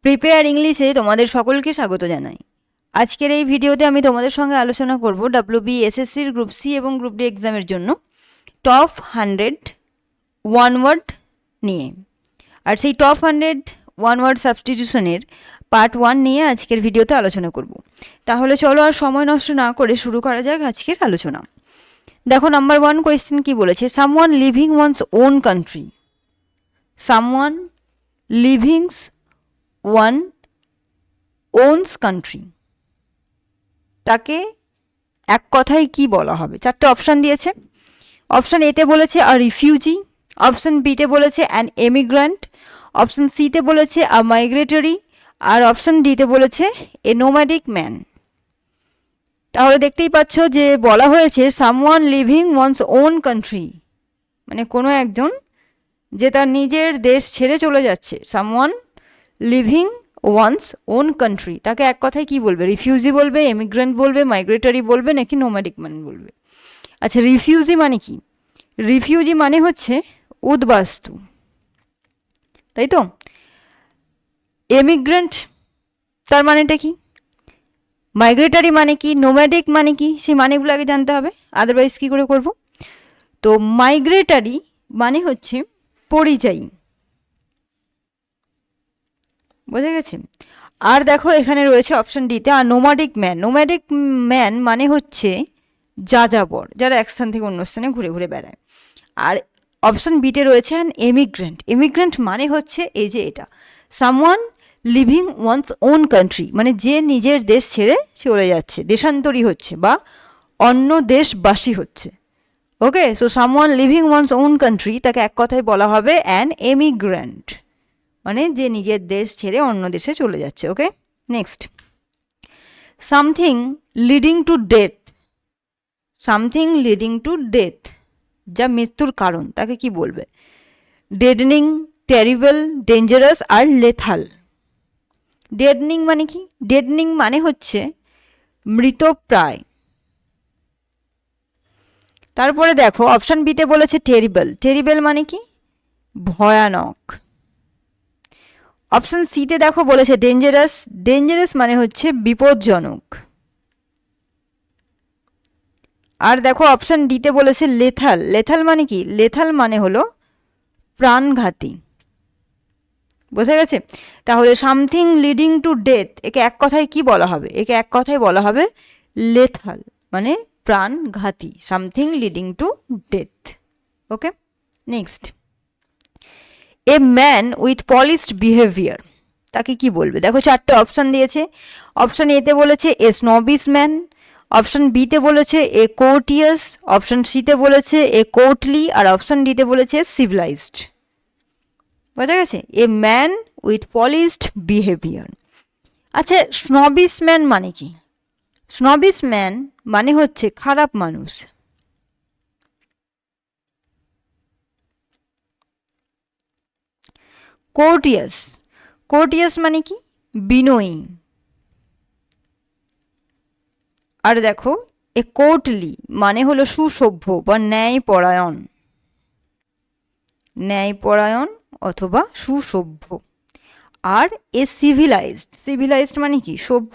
Prepare ইংলিশে তোমাদের সকলকে স্বাগত জানাই। আজকের এই ভিডিওতে আমি তোমাদের সঙ্গে আলোচনা করব WBSSC গ্রুপ সি এবং গ্রুপ ডি এক্সামের জন্য টপ 100 ওয়ান ওয়ার্ড নিয়ে। আর সেই টপ 100 ওয়ান ওয়ার্ড সাবস্টিটিউশনের পার্ট 1 নিয়ে আজকের ভিডিওতে আলোচনা করব। তাহলে চলো আর সময় নষ্ট না করে শুরু করা যাক আজকের আলোচনা। দেখো, নাম্বার 1 কোয়েশ্চেন কি বলেছে? Someone living one's own country. Someone livings one owns country, তাকে এক কথায় কি বলা হবে? চারটে অপশান দিয়েছে। অপশান এতে বলেছে আ রিফিউজি, অপশান বিতে বলেছে অ্যান এমিগ্র্যান্ট, অপশান সিতে বলেছে আ মাইগ্রেটরি, আর অপশান ডিতে বলেছে এ নোম্যাডিক ম্যান। তাহলে দেখতেই পাচ্ছ যে বলা হয়েছে someone living one's own country, মানে কোনো একজন যে তার নিজের দেশ ছেড়ে চলে যাচ্ছে। Someone living one's own country, তাকে এক কথায় কি বলবে? রিফিউজি বলবে, এমিগ্রেন্ট বলবে, মাইগ্রেটরি বলবে, নাকি নোম্যাডিক ম্যান বলবে? আচ্ছা, রিফিউজি মানে কি? রিফিউজি মানে হচ্ছে উদ্বাস্তু, তাই তো? এমিগ্রেন্ট তার মানেটা কি? মাইগ্রেটরি মানে কি? নোম্যাডিক মানে কি? সেই মানেগুলো আগে জানতে হবে, আদারওয়াইজ কী করে করব? তো মাইগ্রেটরি মানে হচ্ছে পরিযায়ী, বোঝা গেছে? আর দেখো এখানে রয়েছে অপশান ডিতে আর নোম্যাডিক ম্যান। নোম্যাডিক ম্যান মানে হচ্ছে যাযাবর, যারা এক স্থান থেকে অন্য স্থানে ঘুরে ঘুরে বেড়ায়। আর অপশান বিতে রয়েছে অ্যান এমিগ্রেন্ট। এমিগ্রেন্ট মানে হচ্ছে এই যে এটা, someone living one's own country, মানে যে নিজের দেশ ছেড়ে চলে যাচ্ছে, দেশান্তরী হচ্ছে বা অন্য দেশবাসী হচ্ছে। Okay, so someone living one's own country, তাকে এক কথায় বলা হবে অ্যান এমিগ্রেন্ট, মানে যে নিজের দেশ ছেড়ে অন্য দেশে চলে যাচ্ছে। Okay, next, something leading to death. Something leading to death, যা মৃত্যুর কারণ, তাকে কি বলবে? ডেডনিং, টেরিবল, ডেঞ্জারাস আর লেথাল। ডেডনিং মানে কি? ডেডনিং মানে হচ্ছে মৃতপ্রায়। তারপরে দেখো অপশান বিতে বলেছে টেরিবল। টেরিবল মানে কি? ভয়ানক। অপশান সিতে দেখো বলেছে ডেঞ্জারাস। ডেঞ্জারাস মানে হচ্ছে বিপজ্জনক। আর দেখো অপশান ডিতে বলেছে লেথাল। লেথাল মানে কি? লেথাল মানে হলো প্রাণঘাতী, বোঝা গেছে? তাহলে সামথিং লিডিং টু ডেথ, একে এক কথায় কি বলা হবে? একে এক কথায় বলা হবে লেথাল, মানে প্রাণঘাতী। Something leading to death. Okay, next, A man with polished behaviour, তাকে কি বলবে? দেখো চারটে অপশান দিয়েছে। অপশান এতে বলেছে এ স্নবিশ ম্যান, অপশান বিতে বলেছে এ কোর্টিয়াস, অপশান সিতে বলেছে এ কোর্টলি, আর অপশান ডিতে বলেছে সিভিলাইজড। বোঝা গেছে? A man with polished behaviour. আচ্ছা, স্নবিশ ম্যান মানে কি? স্নবিশ ম্যান মানে হচ্ছে খারাপ মানুষ। কোর্টিয়াস, কোর্টিয়াস মানে কি? বিনয়ী। আর দেখো এ কোর্টলি মানে হলো সুসভ্য বা ন্যায়পরায়ণ। ন্যায়পরায়ণ অথবা সুসভ্য। আর এ সিভিলাইজড, সিভিলাইজড মানে কি? সভ্য।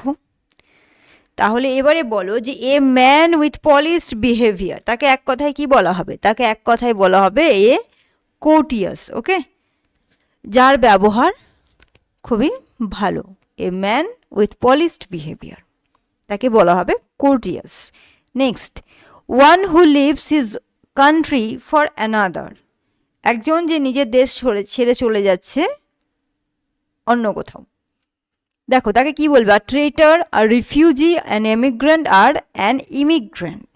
তাহলে এবারে বলো যে এ ম্যান উইথ পলিশড বিহেভিয়ার, তাকে এক কথায় কি বলা হবে? তাকে এক কথায় বলা হবে এ কোর্টিয়াস। ওকে, যার ব্যবহার খুবই ভালো। A man with polished behaviour, তাকে বলা হবে courteous. Next, one who lives his country for another, একজন যে নিজের দেশ ছেড়ে চলে যাচ্ছে অন্য কোথাও। দেখো তাকে কি বলবে? আর ট্রেটার, আর রিফিউজি, অ্যান এমিগ্রেন্ট, আর অ্যান ইমিগ্রেন্ট।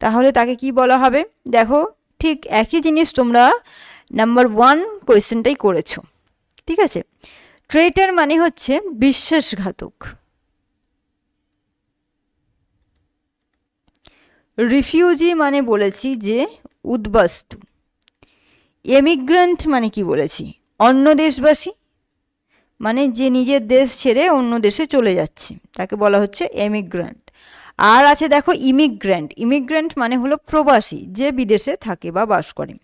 তাহলে তাকে কি বলা হবে? দেখো ঠিক একই জিনিস তোমরা নাম্বার 1 কোয়েশ্চেনটাই করেছো, ঠিক আছে? ট্রেটার মানে হচ্ছে বিশ্বাসঘাতক। রিফিউজি মানে বলেছি যে উদ্বাস্তু। এমিগ্রেন্ট মানে কি বলেছি? অন্য দেশবাসী, মানে যে নিজের দেশ ছেড়ে অন্য দেশে চলে যাচ্ছে, তাকে বলা হচ্ছে এমিগ্রেন্ট। আর আছে দেখো ইমিগ্রেন্ট। ইমিগ্রেন্ট মানে হলো প্রবাসী, যে বিদেশে থাকে বা বাস করে।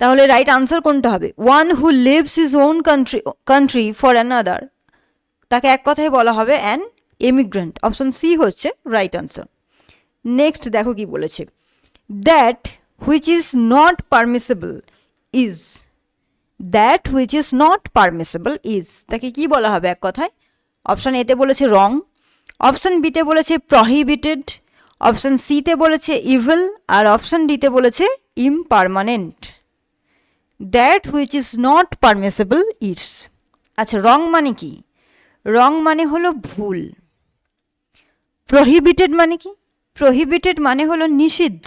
তাহলে রাইট আনসার কোনটা হবে? One who lives his own country for another, তাকে এক কথায় বলা হবে অ্যান এমিগ্রেন্ট। অপশন সি হচ্ছে রাইট আনসার। নেক্সট দেখো কি বলেছে, that which is not permissible is, that which is not permissible is, তাকে কি বলা হবে এক কথায়? অপশন এতে বলেছে রং, অপশন বিতে বলেছে প্রহিবিটেড, অপশন সিতে বলেছে ইভিল, আর অপশন ডিতে বলেছে impermanent. That which is not permissible is. আচ্ছা, রং মানে কি? রং মানে হলো ভুল। প্রহিবিটেড মানে কি? প্রহিবিটেড মানে হলো নিষিদ্ধ।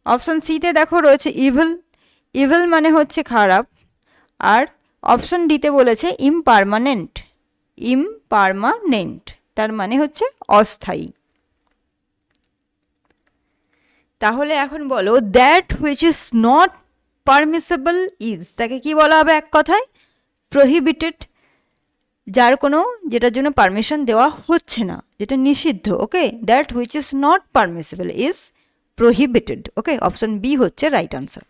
অপশন সিতে দেখো রয়েছে ইভিল, ইভিল মানে হচ্ছে খারাপ, আর অপশন ডিতে বলেছে ইমপারমানেন্ট, ইমপারমানেন্ট তার মানে হচ্ছে অস্থায়ী। তাহলে এখন বলো, that which is not permissible is, তাকে কি বলা হবে এক কথায়? প্রহিবিটেড, যার কোনো, যেটার জন্য পারমিশন দেওয়া হচ্ছে না, যেটা নিষিদ্ধ। Okay, that which is not permissible is prohibited. Okay, option B হচ্ছে রাইট আনসার।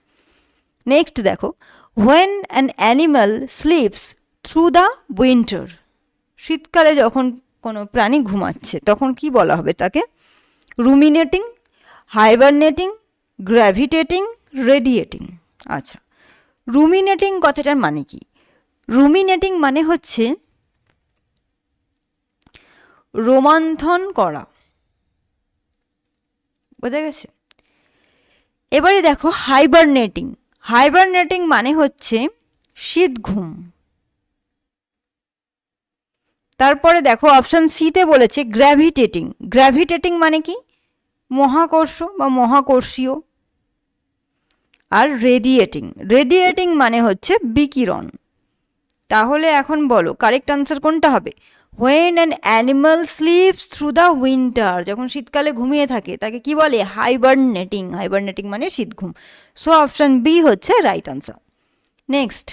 নেক্সট দেখো, when an animal sleeps through the winter, শীতকালে যখন কোনো প্রাণী ঘুমাচ্ছে তখন কি বলা হবে তাকে? Ruminating, হাইবারনেটিং, গ্র্যাভিটেটিং, radiating. আচ্ছা, রুমিনেটিং কথাটার মানে কি? রুমিনেটিং মানে হচ্ছে রোমন্থন করা, বোঝা গেছে? এবারে দেখো হাইবারনেটিং, হাইবারনেটিং মানে হচ্ছে শীত ঘুম। তারপরে দেখো অপশন সিতে বলেছে গ্র্যাভিটেটিং, গ্র্যাভিটেটিং মানে কি? মহাকর্ষ বা মহাকর্ষীয়। আর রেডিয়েটিং, রেডিয়েটিং মানে হচ্ছে বিকিরণ। তাহলে এখন বলো কারেক্ট আনসার কোনটা হবে? When an animal sleeps through the winter, যখন শীতকালে ঘুমিয়ে থাকে তাকে কি বলে? হাইবারনেটিং, হাইবারনেটিং মানে শীত ঘুম। সো অপশন বি হচ্ছে right answer. Next,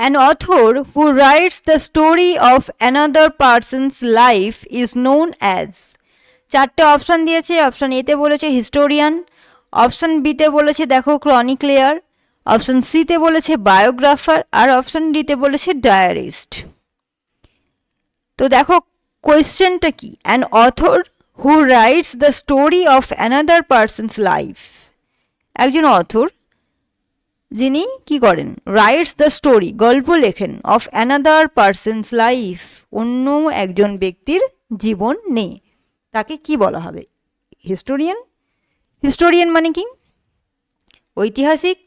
an author who writes the story of another person's life is known as, চারটে অপশন দিয়েছে। অপশন এতে বলেছে হিস্টোরিয়ান, অপশন বিতে বলেছে দেখো ক্রনিক্লেয়ার, অপশন সিতে বলেছে বায়োগ্রাফার, আর অপশন ডিতে বলেছে ডায়ারিস্ট। তো দেখো কোয়েশ্চেনটা কি? An author who writes the story of another person's life, একজন অথর যিনি কি করেন? রাইটস দ্য স্টোরি, গল্প লেখেন, অফ অ্যানাদার পার্সনস লাইফ, অন্য একজন ব্যক্তির জীবন নিয়ে, তাকে কি বলা হবে? হিস্টোরিয়ান। হিস্টোরিয়ান মানে কি? ঐতিহাসিক।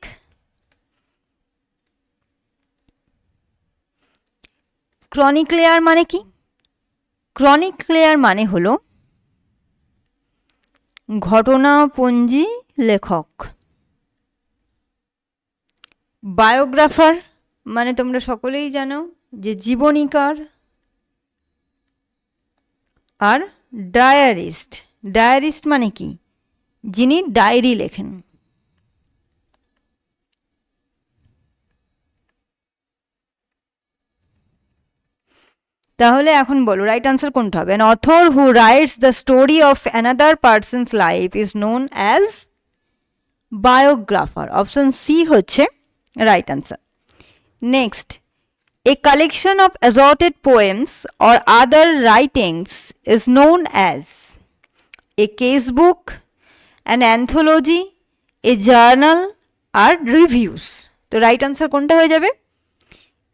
ক্রনিক্লেয়ার মানে কি? ক্রনিক্লেয়ার মানে হলো ঘটনাপঞ্জি লেখক। বায়োগ্রাফার মানে তোমরা সকলেই জানো যে জীবনীকার। আর ডায়ারিস্ট, ডায়ারিস্ট মানে কি? যিনি ডায়েরি লেখেন। তাহলে এখন বলো রাইট আনসার কোনটা হবে? An author who writes the story of another person's life is known as biographer. Option C হচ্ছে right answer. Next, a collection of assorted poems or other writings is known as a casebook, an anthology, a journal, or reviews. তো right answer কোনটা হয়ে যাবে?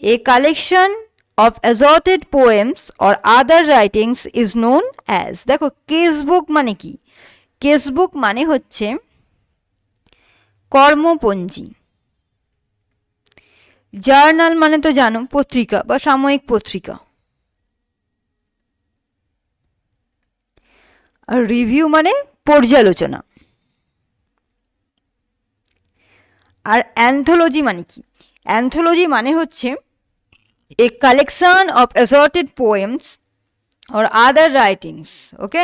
A collection of assorted poems or other writings is known as, দেখো কেসবুক মানে কি? কেসবুক মানে হচ্ছে কর্মপঞ্জি। Journal মানে তো জানো পত্রিকা বা সাময়িক পত্রিকা। আর রিভিউ মানে পর্যালোচনা। আর অ্যান্থোলজি মানে কি? অ্যান্থোলজি মানে হচ্ছে a collection of assorted poems or other writings. Okay,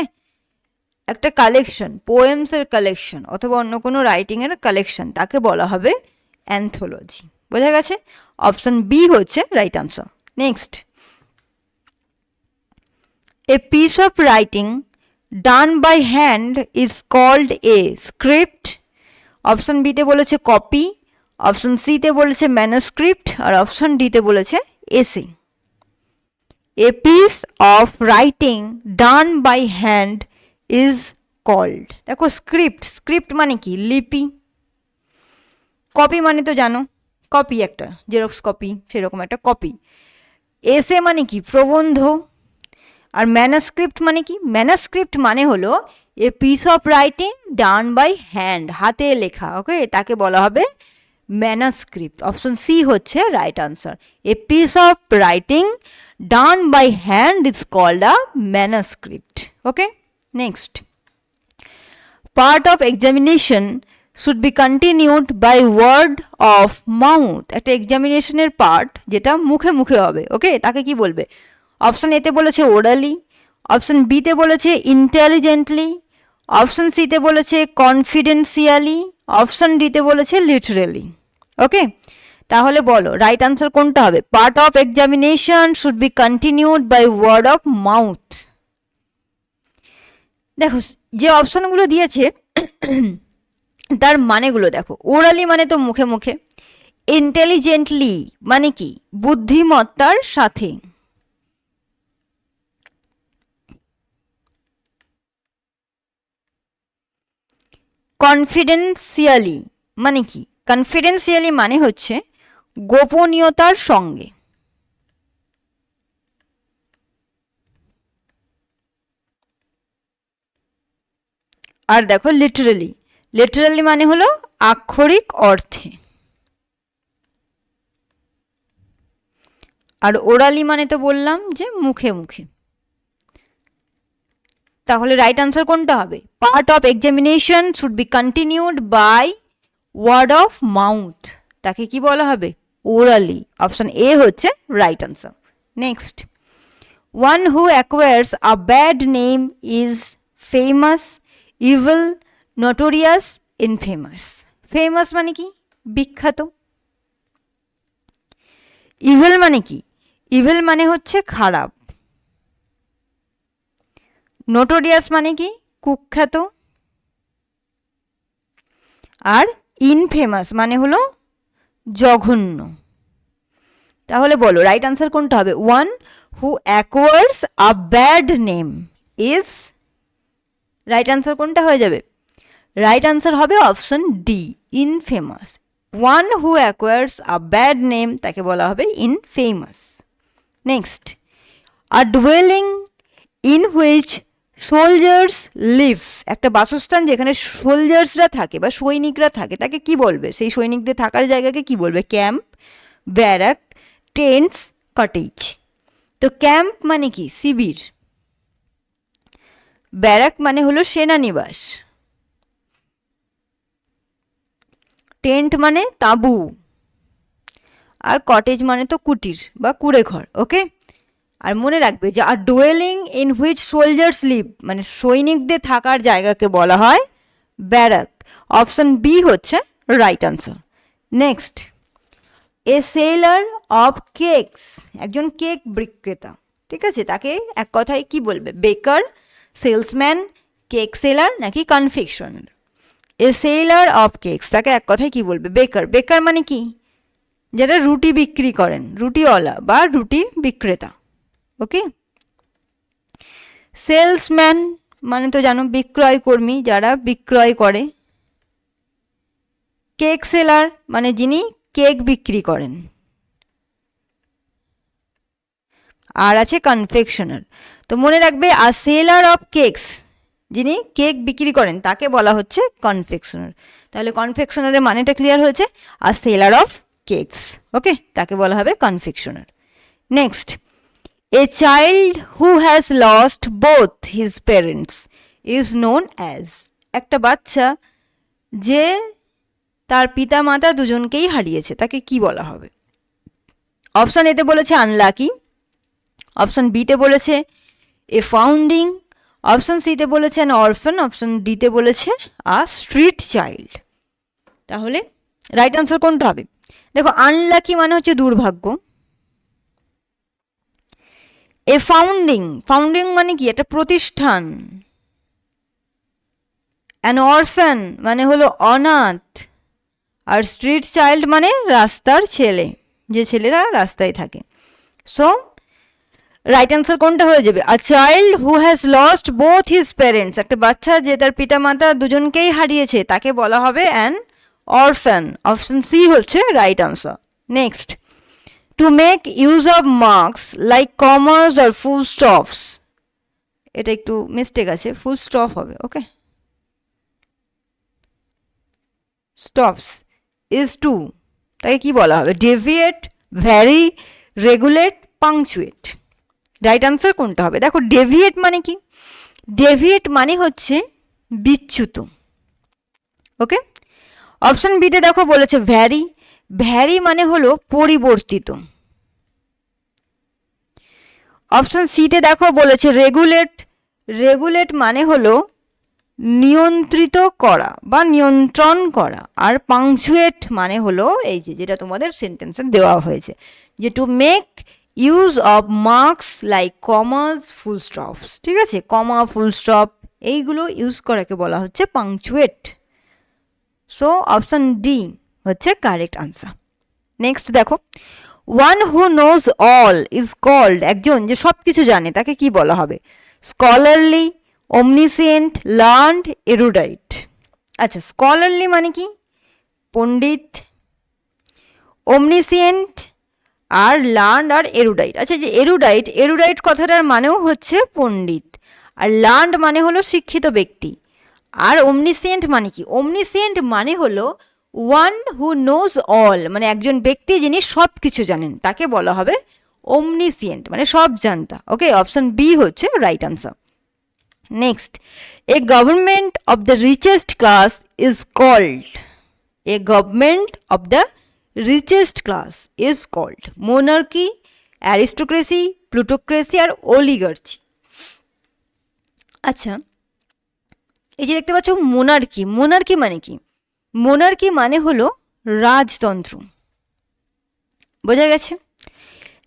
একটা কালেকশন, পোয়েমসের কালেকশন অথবা অন্য কোনো রাইটিংয়ের কালেকশন, তাকে বলা হবে অ্যান্থোলজি। বোঝা গেছে? অপশন বি হচ্ছে right answer. Next, a piece of writing done by hand is called a script, option বিতে বলেছে কপি, অপশন সিতে বলেছে ম্যানুস্ক্রিপ্ট, আর অপশন ডিতে বলেছে এসে। A piece of writing done by hand is called. দেখো স্ক্রিপ্ট, স্ক্রিপ্ট মানে কি? লিপি। কপি মানে তো জানো, কপি একটা জেরক্স কপি, সেরকম একটা কপি। এসে মানে কি? প্রবন্ধ। আর ম্যানাস্ক্রিপ্ট মানে কি? ম্যানাস্ক্রিপ্ট মানে হলো a piece of writing done by hand, হাতে লেখা, ওকে, তাকে বলা হবে ম্যানাস্ক্রিপ্ট। অপশন সি হচ্ছে right answer. A piece of writing done by hand is called a manuscript. Okay, next, part of examination should be continued by word of mouth. একটা এক্সামিনেশনের part যেটা মুখে মুখে হবে, ওকে, তাকে কি বলবে? অপশন এতে বলেছে ওরালি, অপশন বিতে বলেছে ইন্টেলিজেন্টলি, অপশন সিতে বলেছে কনফিডেন্সিয়ালি, অপশন ডিতে বলেছে লিটারেলি। ওকে, তাহলে বলো রাইট আনসার কোনটা হবে? Part of examination should be continued by word of mouth. দেখো যে অপশনগুলো দিয়েছে তার মানেগুলো দেখো। ওরালি মানে তো মুখে মুখে, ইন্টেলিজেন্টলি মানে কি? বুদ্ধিমত্তার সাথে, কনফিডেন্সিয়ালি মানে কি? কনফিডেন্সিয়ালি মানে হচ্ছে গোপনীয়তার সঙ্গে। আর দেখো লিটারালি, লিটারালি মানে হলো আক্ষরিক অর্থে। আর ওরালি মানে তো বললাম যে মুখে মুখে। তাহলে রাইট আনসার কোনটা হবে? Part of examination should be continued by word of mouth, তাকে কি বলা হবে? ওরালি। অপশন এ হচ্ছে right answer. Next, one who acquires a bad name is famous, evil, notorious, infamous. Famous মানে কি? বিখ্যাত। ইভিল মানে কি? ইভিল মানে হচ্ছে খারাপ। নোটোরিয়াস মানে কি? কুখ্যাত। আর ইনফেমাস মানে হলো জঘন্য। তাহলে বলো রাইট আনসার কোনটা হবে? One who acquires a bad name is, right answer কোনটা হয়ে যাবে? রাইট আনসার হবে option D, infamous. One who acquires a bad name তাকে বলা হবে infamous. Next, a dwelling in which soldiers live, একটা বাসস্থান যেখানে সোলজার্সরা থাকে বা সৈনিকরা থাকে, তাকে কি বলবে? সেই সৈনিকদের থাকার জায়গাকে কি বলবে? Camp, barrack, tents, cottage. তো ক্যাম্প মানে কি? শিবির। ব্যারাক মানে হলো সেনানিবাস। টেন্ট মানে তাঁবু। আর কটেজ মানে তো কুটির বা কুঁড়েঘর। ওকে, আর মনে রাখবে যে আর dwelling in which soldiers live মানে সৈনিকদের থাকার জায়গাকে বলা হয় ব্যারাক। অপশন বি হচ্ছে right answer. Next, a seller of cakes, একজন কেক বিক্রেতা, ঠিক আছে, তাকে এক কথায় কি বলবে? বেকার, সেলসম্যান, কেক সেলার নাকি confectioner? A seller of cakes তাকে এক কথায় কি বলবে? বেকার। বেকার মানে কি? যারা রুটি বিক্রি করেন, রুটিওয়ালা বা রুটি বিক্রেতা। ওকে, সেলসম্যান মানে তো জানো বিক্রয় কর্মী, যারা বিক্রয় করে। কেক সেলার মানে যিনি কেক বিক্রি করেন। আর আছে কনফেকশনার। তো মনে রাখবে আ সেলার অফ কেকস, যিনি কেক বিক্রি করেন তাকে বলা হচ্ছে কনফেকশনার। তাহলে কনফেকশনারের মানেটা ক্লিয়ার হয়েছে? A seller of cakes, okay, তাকে বলা হবে confectioner. Next, a child who has lost both his parents is known as, একটা বাচ্চা যে তার পিতা মাতা দুজনকেই হারিয়েছে তাকে কি বলা হবে? অপশন এতে বলেছে আনলাকি, অপশন বিতে বলেছে এ ফাউন্ডিং, অপশন সিতে বলেছে অ্যান অরফান, অপশন ডিতে বলেছে আ স্ট্রিট চাইল্ড। তাহলে রাইট আনসার কোনটা হবে? দেখো আনলাকি মানে হচ্ছে দুর্ভাগ্য। এ ফাউন্ডিং, ফাউন্ডিং মানে কি? একটা প্রতিষ্ঠান। অ্যান অরফ্যান মানে হলো অনাথ। আর স্ট্রিট চাইল্ড মানে রাস্তার ছেলে, যে ছেলেরা রাস্তায় থাকে। সো রাইট অ্যান্সার কোনটা হয়ে যাবে? A child who has lost both his parents, একটা বাচ্চা যে তার পিতা মাতা দুজনকেই হারিয়েছে তাকে বলা হবে অ্যান অরফ্যান। অপশন সি হচ্ছে right answer. Next, to make use of marks like commas or full stops, এটা একটু মিস্টেক আছে, ফুল স্টপ হবে। ওকে, স্টপস ইজ টু, তাকে কি বলা হবে? Deviate, vary, regulate, punctuate. Right answer কোনটা হবে? দেখো ডেভিয়েট মানে কি? ডেভিয়েট মানে হচ্ছে বিচ্যুত। ওকে, অপশন বিতে দেখো বলেছে ভ্যারি, ভ্যারি মানে হলো পরিবর্তিত। অপশন সিতে দেখো বলেছে রেগুলেট, রেগুলেট মানে হলো নিয়ন্ত্রিত করা বা নিয়ন্ত্রণ করা। আর পাংচুয়েট মানে হলো এই যে যেটা তোমাদের সেন্টেন্সে দেওয়া হয়েছে, যে to make use of marks like commas, full stops. ঠিক আছে, কমা, ফুল স্টপ এইগুলো ইউজ করাকে বলা হচ্ছে পাংচুয়েট। সো অপশন ডি হচ্ছে কারেক্ট আনসার। নেক্সট দেখো, one who knows all is called, একজন যে সব কিছু জানে তাকে কি বলা হবে? Scholarly, omniscient, learned, erudite। আচ্ছা, স্কলারলি মানে কি? পণ্ডিত, omniscient আর লার্নড আর এরুডাইট। আচ্ছা, যে এরুডাইট, এরুডাইট কথাটার মানেও হচ্ছে পণ্ডিত, আর লার্নড মানে হলো শিক্ষিত ব্যক্তি। আর omniscient মানে কি? omniscient মানে হলো ওয়ান হু নোজ অল, মানে একজন ব্যক্তি যিনি সব কিছু জানেন তাকে বলা হবে omniscient, মানে সব জানতা। ওকে, অপশন বি হচ্ছে right answer. Next, a government of the richest class is called, a government of the richest class is called monarchy, aristocracy, plutocracy R oligarchy। আচ্ছা, এই যে দেখতে পাচ্ছ মোনার্কি, মোনার্কি মানে কি? মোনার্কি মানে হলো রাজতন্ত্র, বোঝা গেছে।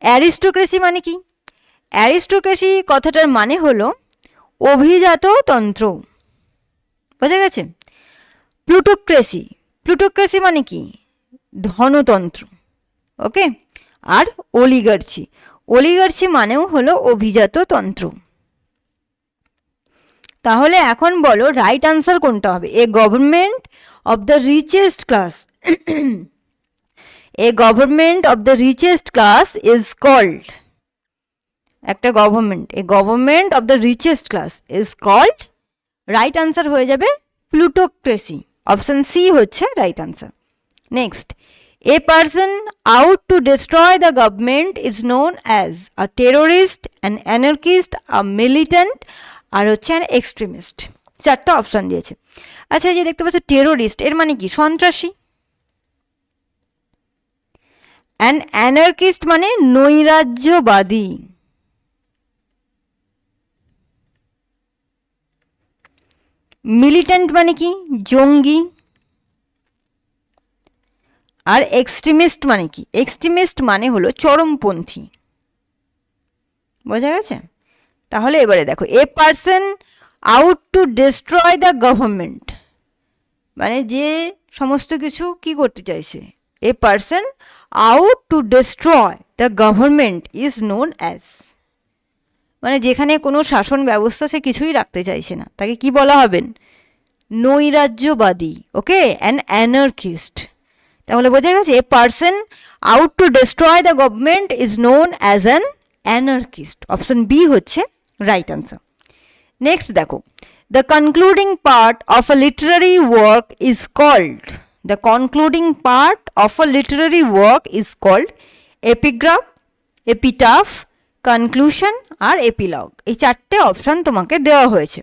অ্যারিস্টোক্রেসি মানে কি? অ্যারিস্টোক্রেসি কথাটার মানে হলো অভিজাত তন্ত্র, বোঝা গেছে। প্লুটোক্রেসি, প্লুটোক্রেসি মানে কি? ধনতন্ত্র। ওকে, আর অলিগার্চি, অলিগার্চি মানেও হলো অভিজাত তন্ত্র। তাহলে এখন বলো রাইট আনসার কোনটা হবে? A government of the richest class, a government of the richest class is called, একটা government, a government of the richest class is called, right answer হয়ে যাবে প্লুটোক্রেসি। অপশন সি হচ্ছে right answer. Next, a person out to destroy the government is known as a terrorist, an anarchist, a militant আর হচ্ছে an extremist. চারটা option দিয়েছে। আচ্ছা, এই যে দেখতে পাচ্ছ টেরোরিস্ট, এর মানে কি? সন্ত্রাসী। অ্যান অ্যানার্কিস্ট মানে নৈরাজ্যবাদী। মিলিটেন্ট মানে কি? জঙ্গি। আর এক্সট্রিমিস্ট মানে কি? এক্সট্রিমিস্ট মানে হলো চরমপন্থী, বোঝা গেছে। তাহলে এবারে দেখো, এ person out to destroy the government মানে যে সমস্ত কিছু কি করতে চাইছে? এ person out to destroy the government is known as, মানে যেখানে কোনো শাসন ব্যবস্থা সে কিছুই রাখতে চাইছে না তাকে কি বলা হবেন? নৈরাজ্যবাদী। Okay, an anarchist. তাহলে বোঝা গেছে, a person out to destroy the government is known as an anarchist. Option B হচ্ছে রাইট আনসার। নেক্সট দেখো, the concluding part of a literary work is called, the concluding part of a literary work is called epigraph, epitaph, conclusion আর epilogue. এই চারটে option তোমাকে দেওয়া হয়েছে।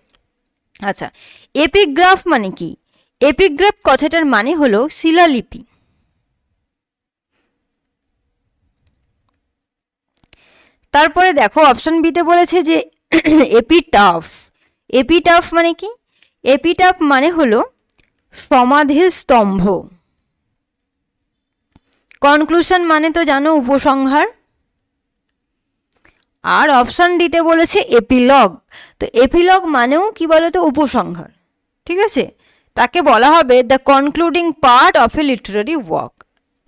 আচ্ছা, epigraph মানে কি? এপিগ্রাফ কথাটার মানে হলো শিলালিপি। তারপরে দেখো অপশন বিতে বলেছে যে এপিটাফ, এপিটাফ মানে কি? এপিটাফ মানে হলো সমাধির স্তম্ভ। কনক্লুশন মানে তো জানো উপসংহার। আর অপশন ডিতে বলেছে এপিলগ, তো এপিলগ মানেও কি বলতো? উপসংহার। ঠিক আছে, তাকে বলা হবে the concluding part of a literary work.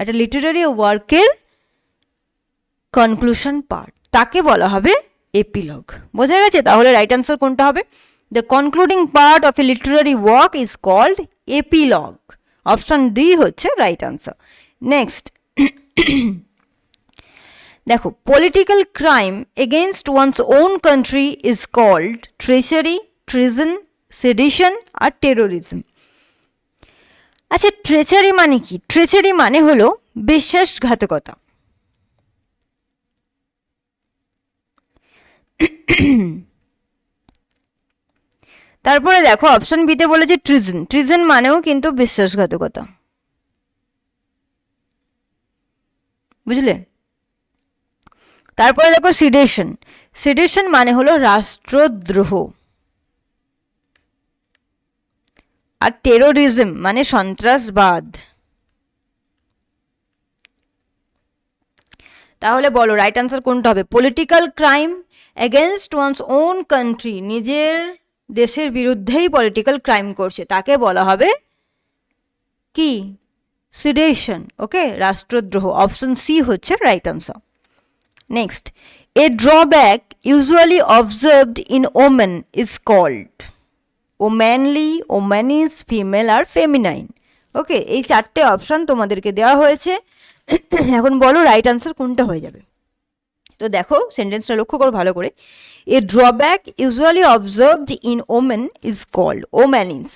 একটা লিটারারি ওয়ার্কের কনক্লুশন পার্ট, তাকে বলা হবে এপিলগ। বোঝা গেছে? তাহলে রাইট আনসার কোনটা হবে? The concluding part of a literary work is called epilogue. Option D হচ্ছে রাইট আনসার। নেক্সট দেখো, political crime against one's own country is called treachery, treason, sedition আর টেরোরিজম। আচ্ছা, ট্রেচারি মানে কি? ট্রেচারি মানে হলো বিশ্বাসঘাতকতা। তারপরে দেখো অপশন বিতে বলেছে ট্রিজন। ট্রিজন মানেও কিন্তু বিশ্বাসঘাতকতা, বুঝলে? তারপরে দেখো সিডেশন। সিডেশন মানে হলো রাষ্ট্রদ্রোহ। আর টেরোরিজম মানে সন্ত্রাসবাদ। তাহলে বলো রাইট আনসার কোনটা হবে? Political crime against one's own country, নিজের দেশের বিরুদ্ধেই পলিটিক্যাল ক্রাইম করছে, তাকে বলা হবে কি? সিডেশন। ওকে, রাষ্ট্রদ্রোহ। অপশন সি হচ্ছে right answer. Next, a drawback usually observed in women is called womanly, womanish, female আর ফেমিনাইন। ওকে, এই চারটে অপশন তোমাদেরকে দেওয়া হয়েছে। এখন বলো রাইট আনসার কোনটা হয়ে যাবে? তো দেখো সেন্টেন্সটা লক্ষ্য করো ভালো করে। A drawback usually observed in women is called womanish.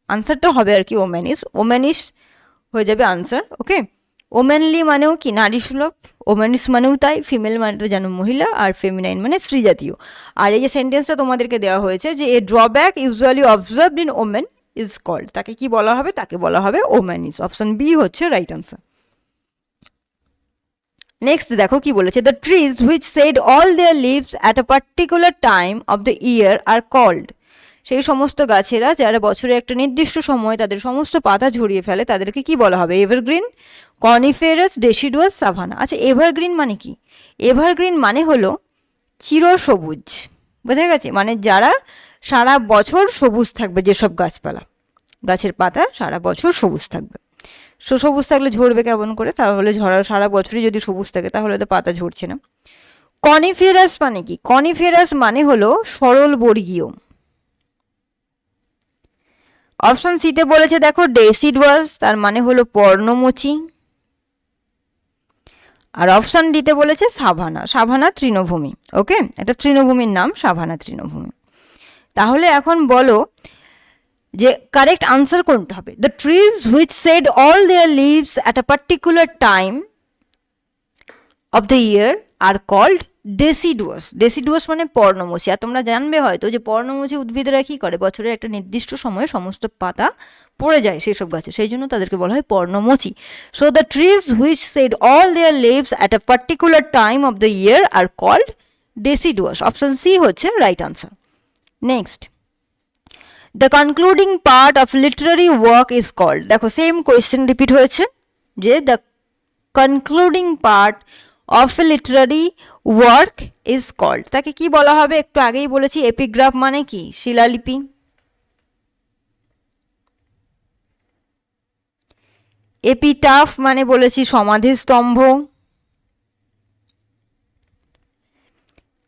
আনসারটা হবে আর কি ওম্যানিস। ওম্যানিস হয়ে যাবে আনসার। ওকে, ওম্যানলি মানেও কি? নারী সুলভ। ওম্যানিস মানেও তাই। ফিমেল মানে তো জানো মহিলা, আর ফেমিনাইন মানে স্ত্রী জাতীয়। আর এই যে সেন্টেন্সটা তোমাদেরকে দেওয়া হয়েছে যে a drawback usually observed in women is called, তাকে কি বলা হবে? তাকে বলা হবে ওম্যানিস। অপশন বি হচ্ছে রাইট আনসার। নেক্সট দেখো কি বলেছে, the trees which shed all their leaves at a particular time of the year are called. সেই সমস্ত গাছেরা যারা বছরে একটা নির্দিষ্ট সময় তাদের সমস্ত পাতা ঝরিয়ে ফেলে তাদেরকে কি বলা হবে? Evergreen, coniferous, deciduous, savanna. আচ্ছা, এভারগ্রিন মানে কি? এভারগ্রিন মানে হলো চিরসবুজ। বোঝা গেছে? মানে যারা সারা বছর সবুজ থাকবে, যেসব গাছপালা, গাছের পাতা সারা বছর সবুজ থাকবে। সবুজ থাকলে ঝরবে কেমন করে? তাহলে সারা বছরই যদি সবুজ থাকে তাহলে তো পাতা ঝরছে না। কনিফেরাস মানে কি? কনিফেরাস মানে হলো সরল বর্গীয়। অপশন সিতে বলেছে দেখো ডেসিডুয়াস, তার মানে হলো পর্ণমোচী। আর অপশন ডিতে বলেছে সাভানা। সাভানা তৃণভূমি। ওকে, একটা তৃণভূমির নাম সাভানা তৃণভূমি। তাহলে এখন বলো যে কারেক্ট আনসার কোনটা হবে? The trees which shed all their leaves at a particular time of the year are called deciduous. Deciduous মানে পর্ণমোচী। আর তোমরা জানবে হয়তো যে পর্ণমোচী উদ্ভিদরা কী করে? বছরের একটা নির্দিষ্ট সময়ে সমস্ত পাতা পড়ে যায় সেই সব গাছে, সেই জন্য তাদেরকে বলা হয় পর্ণমোচী। So the trees which shed all their leaves at a particular time of the year are called deciduous. Option C হচ্ছে right answer. Next, the concluding part of literary work is called. দেখো same question repeat হয়েছে যে the concluding part of a literary work is called, তাকে কি বলা হবে? একটু আগেই বলেছি এপিগ্রাফ মানে কি? শিলালিপি। এপিটাফ মানে বলেছি সমাধিস্তম্ভ।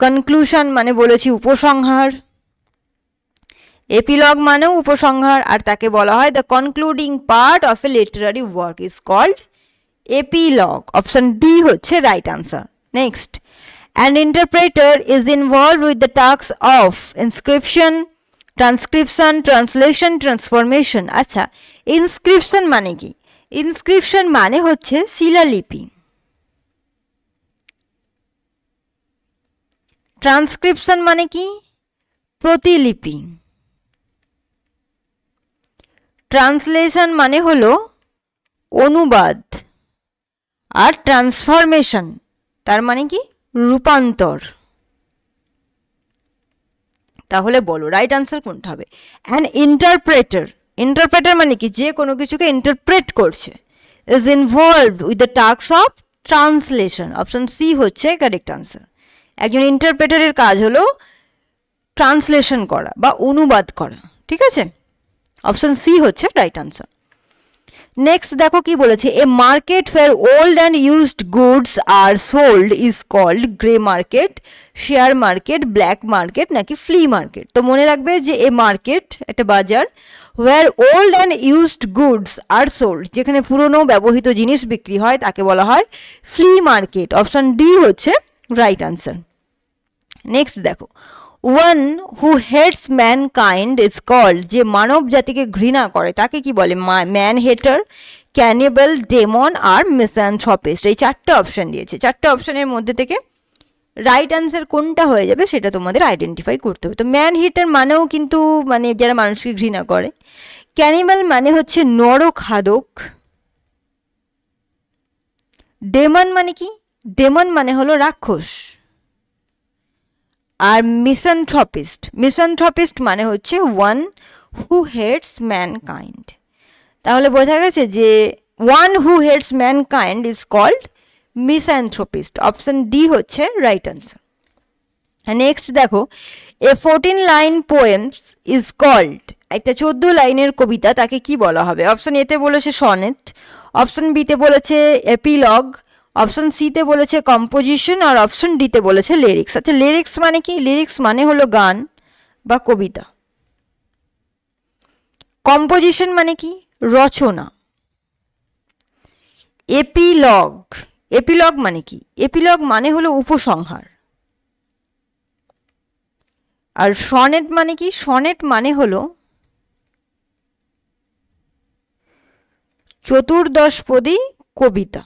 কনক্লুশন মানে বলেছি উপসংহার। এপিলগ মানেও উপসংহার, আর তাকে বলা হয় the concluding part of a literary work is called epilogue. Option D হচ্ছে right answer. Next, an interpreter is involved with the task of inscription, transcription, translation, transformation. আচ্ছা, ইনস্ক্রিপশন মানে কি? ইনস্ক্রিপশন মানে হচ্ছে শিলালিপি। ট্রান্সক্রিপশন মানে কি? প্রতিলিপি। ট্রান্সলেশন মানে হলো অনুবাদ। আর ট্রান্সফরমেশন তার মানে কি? রূপান্তর। তাহলে বলো রাইট আনসার কোনটা হবে? অ্যান ইন্টারপ্রেটার, ইন্টারপ্রেটার মানে কি? যে কোনো কিছুকে ইন্টারপ্রেট করছে। Is involved with the task of translation. Option C হচ্ছে কারেক্ট আনসার। একজন ইন্টারপ্রেটারের কাজ হলো ট্রান্সলেশন করা বা অনুবাদ করা। ঠিক আছে, অপশন সি হচ্ছে রাইট আনসার। নেক্সট দেখো কি বলেছে, a market where old and used goods are sold is called grey market, share market, black market নাকি ফ্লি মার্কেট। তো মনে রাখবে যে এ মার্কেট একটা বাজার, where old and used goods are sold, যেখানে পুরনো ব্যবহৃত জিনিস বিক্রি হয় তাকে বলা হয় ফ্লি মার্কেট। অপশন ডি হচ্ছে রাইট আনসার। নেক্সট দেখো, one who hates mankind is called, যে মানব জাতিকে ঘৃণা করে তাকে কি বলে? ম্যান হেটার, ক্যানিবেল, ডেমন আর মিসানথ্রপিস্ট। এই চারটে অপশন দিয়েছে, চারটে অপশনের মধ্যে থেকে রাইট আনসার কোনটা হয়ে যাবে সেটা তোমাদের আইডেন্টিফাই করতে হবে। তো ম্যান হেটার মানেও কিন্তু মানে যারা মানুষকে ঘৃণা করে, ক্যানিবেল মানে হচ্ছে নরখাদক, ডেমন মানে কি? ডেমন মানে হলো রাক্ষস, আর মিসানথ্রপিস্ট মানে হচ্ছে ওয়ান হু হেটস ম্যানকাইন্ড। তাহলে বোঝা গেছে যে one who hates mankind is called misanthropist. Option D হচ্ছে রাইট আনসার। নেক্সট দেখো, a 14 line poems is called, একটা 14 লাইনের কবিতা তাকে কি বলা হবে? অপশন এতে বলেছে সনেট, অপশন বিতে বলেছে এপিলগ, অপশন সিতে বলেছে কম্পোজিশন, আর অপশন ডিতে বলেছে লিরিক্স। আচ্ছা, লিরিক্স মানে কি? লিরিক্স মানে হলো গান বা কবিতা। কম্পোজিশন মানে কি? রচনা। এপিলগ মানে কি? এপিলগ মানে হলো উপসংহার। আর সনেট মানে কি? সনেট মানে হলো চতুর্দশপদী কবিতা।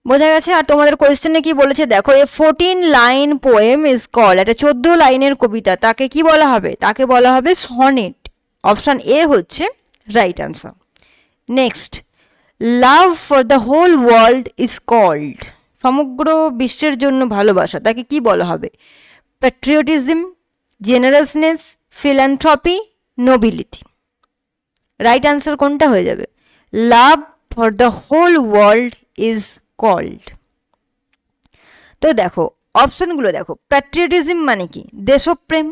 বোঝা গেছে? আর তোমাদের কোয়েশ্চেনে কি বলেছে দেখো, a 14 line poem is called, একটা 14 লাইনের কবিতা তাকে কি বলা হবে? তাকে বলা হবে সনেট। অপশন এ হচ্ছে right answer. Next, love for the whole world is called, সমগ্র বিশ্বের জন্য ভালোবাসা তাকে কি বলা হবে? Patriotism, generosity, philanthropy, nobility. Right answer কোনটা হয়ে যাবে? Love for the whole world is called. তো দেখো অপশনগুলো দেখো, প্যাট্রিয়টিজম মানে কি? দেশপ্রেম।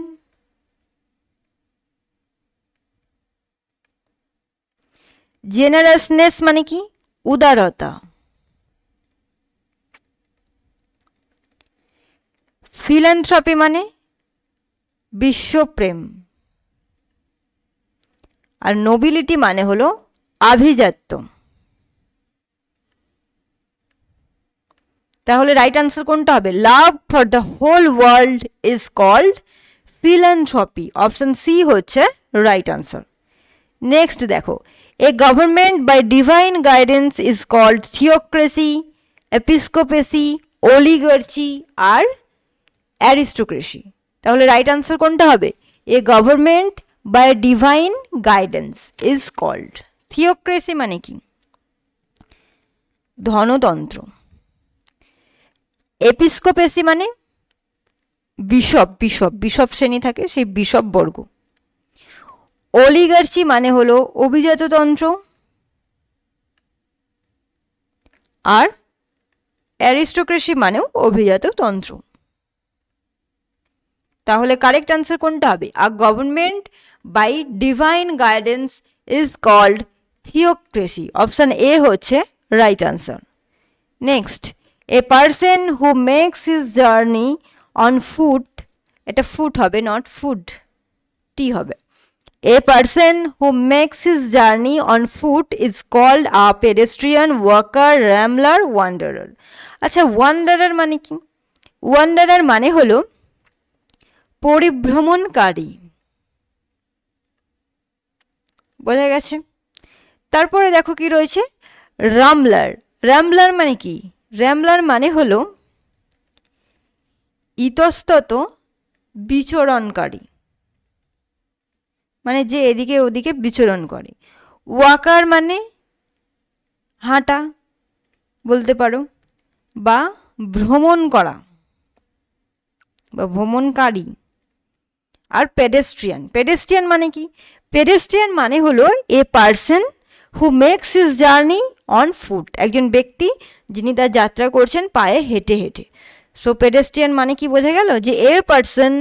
জেনারাসনেস মানে কি? উদারতা। ফিলান্থ্রপি মানে বিশ্বপ্রেম। আর নোবিলিটি মানে হলো আভিজাত্য। তাহলে রাইট আনসার কোনটা হবে? Love for the whole world is called philanthropy. Option C হচ্ছে রাইট আনসার। নেক্সট দেখো, a government by divine guidance is called theocracy, episcopacy, oligarchy আর অ্যারিস্টোক্রেসি। তাহলে রাইট আনসার কোনটা হবে? A government by divine guidance is called. Theocracy মানে কি? ধনতন্ত্র। এপিস্কোপেসি মানে bishop শ্রেণী থাকে, সেই বিশপ বর্গ। অলিগার্চি মানে হলো অভিজাততন্ত্র, আর অ্যারিস্টোক্রেসি মানেও অভিজাততন্ত্র। তাহলে কারেক্ট আনসার কোনটা হবে? A government by divine guidance is called theocracy. Option A হচ্ছে right answer. Next, a person who makes his journey on foot, এটা ফুট হবে, নট ফুড, টি হবে। A person who makes his journey on foot is called a pedestrian, walker, rambler, wanderer. আচ্ছা, wanderer মানে কি? Wanderer মানে হলো পরিভ্রমণকারী। বোঝা গেছে? তারপরে দেখো কি রয়েছে, রামলার। রামলার মানে কি? রামলার মানে হলো ইতস্তত বিচরণকারী, মানে যে এদিকে ওদিকে বিচরণ করে। ওয়াকার মানে হাঁটা বলতে পারো, বা ভ্রমণ করা বা ভ্রমণকারী। আর পেডেস্ট্রিয়ান মানে কি? পেডেস্ট্রিয়ান মানে হলো a person who makes his journey on foot, একজন ব্যক্তি যিনি তার যাত্রা করছেন পায়ে হেঁটে হেঁটে। সো পেডেস্ট্রিয়ান মানে কি বোঝা গেল? যে a person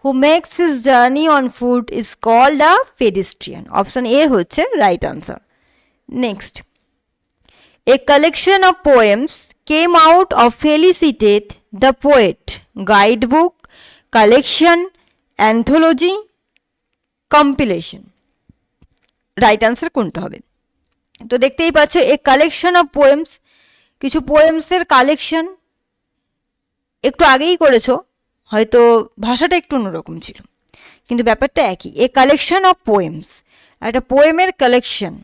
who makes his journey on foot is called a pedestrian. Option A হচ্ছে right answer. Next, a collection of poems came out of Felicitate the Poet. Guidebook, collection, anthology, compilation. Right answer কোনটা হবে? তো দেখতেই পাচ্ছ a collection of poems, কিছু পোয়েমসের collection. একটু আগেই করেছো, হয়তো ভাষাটা একটু অন্যরকম ছিল, কিন্তু ব্যাপারটা একই। এ কালেকশন অফ পোয়েমস, একটা পোয়েমের collection.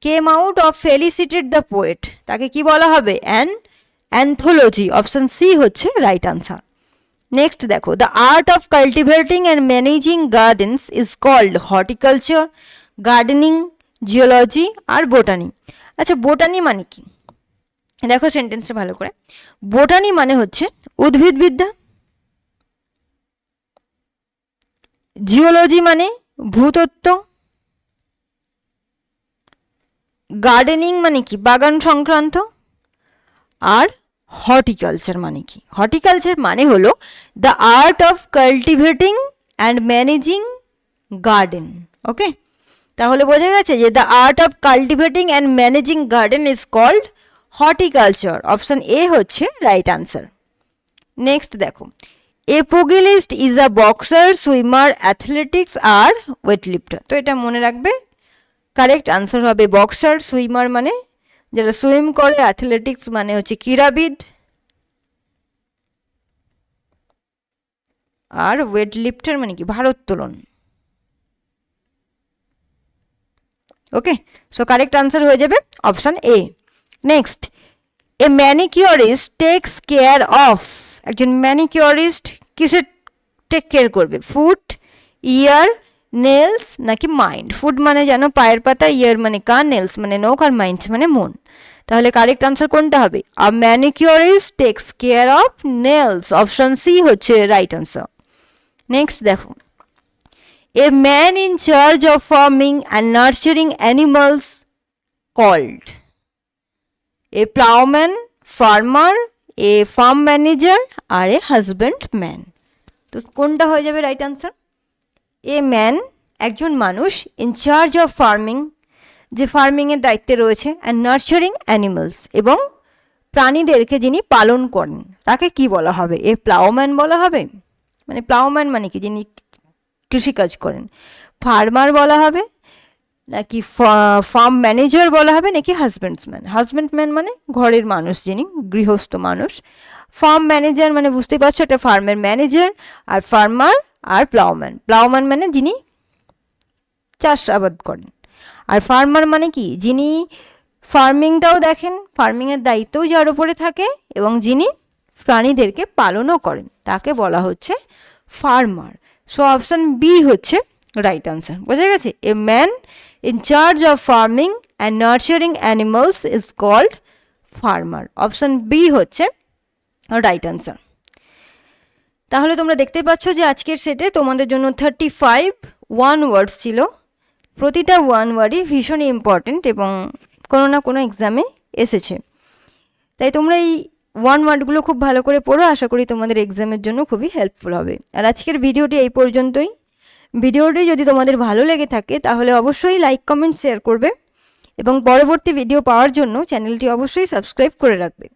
Came out of felicitated the poet, তাকে কি বলা হবে? An anthology. অপশন সি হচ্ছে রাইট আনসার। নেক্সট দেখো, the art of cultivating and managing gardens is called horticulture, gardening, geology আর বোটানি। আচ্ছা, বোটানি মানে কি? দেখো সেন্টেন্সটা ভালো করে। বোটানি মানে হচ্ছে উদ্ভিদবিদ্যা, জিওলজি মানে ভূতত্ত্ব, গার্ডেনিং মানে কি? বাগান সংক্রান্ত, আর হর্টিকালচার মানে কি? হর্টিকালচার মানে হলো the art of cultivating and managing garden. Okay, তাহলে বোঝা গেছে যে the art of cultivating and managing garden is called horticulture. Option A হচ্ছে রাইট আনসার। নেক্সট দেখো, a pugilist is a boxer, swimmer, athletics আর weightlifter. তো এটা মনে রাখবে, কারেক্ট আনসার হবে বক্সার। সুইমার মানে যারা সুইম করে, অ্যাথলেটিক্স মানে হচ্ছে ক্রীড়াবিদ, আর ওয়েটলিফটার মানে কি? ভারোত্তোলন। ওকে, সো কারেক্ট আনসার হয়ে যাবে option A. Next, a manicurist takes care of, একজন ম্যানিকিওরিস্ট কিসের টেক কেয়ার করবে? ফুট, ইয়ার, নেলস নাকি মাইন্ড? ফুট মানে জানো পায়ের পাতা, ইয়ার মানে কান, নেলস মানে নখ, আর মাইন্ড মানে মন। তাহলে কারেক্ট আনসার কোনটা হবে? A manicurist takes care of nails. Option C হচ্ছে রাইট আনসার। নেক্সট দেখো, a man in charge of farming and nurturing animals called, a ploughman, farmer, a farm manager আর এ হাজব্যান্ড ম্যান। তো কোনটা হয়ে যাবে right answer? A man একজন মানুষ, in charge of farming যে ফার্মিংয়ের দায়িত্বে রয়েছে, অ্যান্ড নার্চারিং অ্যানিমালস এবং প্রাণীদেরকে যিনি পালন করেন তাকে কি বলা হবে? এ প্লাউম্যান বলা হবে, মানে প্লাউম্যান মানে কি? যিনি কৃষিকাজ করেন। ফার্মার বলা হবে নাকি ফার্ম ম্যানেজার বলা হবে নাকি হাজব্যান্ডসম্যান? হাজব্যান্ডম্যান মানে ঘরের মানুষ, যিনি গৃহস্থ মানুষ। ফার্ম ম্যানেজার মানে বুঝতেই পারছো এটা ফার্মের ম্যানেজার। আর ফার্মার আর প্লাউম্যান, প্লাউম্যান মানে যিনি চাষাবাদ করেন। আর ফার্মার মানে কি? যিনি ফার্মিংটাও দেখেন, ফার্মিংয়ের দায়িত্বও যার উপরে থাকে এবং যিনি প্রাণীদেরকে পালনও করেন, তাকে বলা হচ্ছে ফার্মার। সো অপশন বি হচ্ছে রাইট আনসার। বোঝা গেছে? A man in charge of farming and nurturing animals is called farmer. Option B হচ্ছে রাইট আনসার। তাহলে তোমরা দেখতেই পাচ্ছ যে আজকের সেটে তোমাদের জন্য 35 ওয়ান ওয়ার্ডস ছিল। প্রতিটা ওয়ান ওয়ার্ডই ভীষণই ইম্পর্টেন্ট এবং কোনো না কোনো এক্সামে এসেছে। তাই তোমরা এই ওয়ান ওয়ার্ডগুলো খুব ভালো করে পড়ো, আশা করি তোমাদের এক্সামের জন্য খুবই হেল্পফুল হবে। আর আজকের ভিডিওটি এই পর্যন্তই। ভিডিওটি যদি তোমাদের ভালো লেগে থাকে তাহলে অবশ্যই লাইক, কমেন্ট, শেয়ার করবে এবং পরবর্তী ভিডিও পাওয়ার জন্য চ্যানেলটি অবশ্যই সাবস্ক্রাইব করে রাখবে।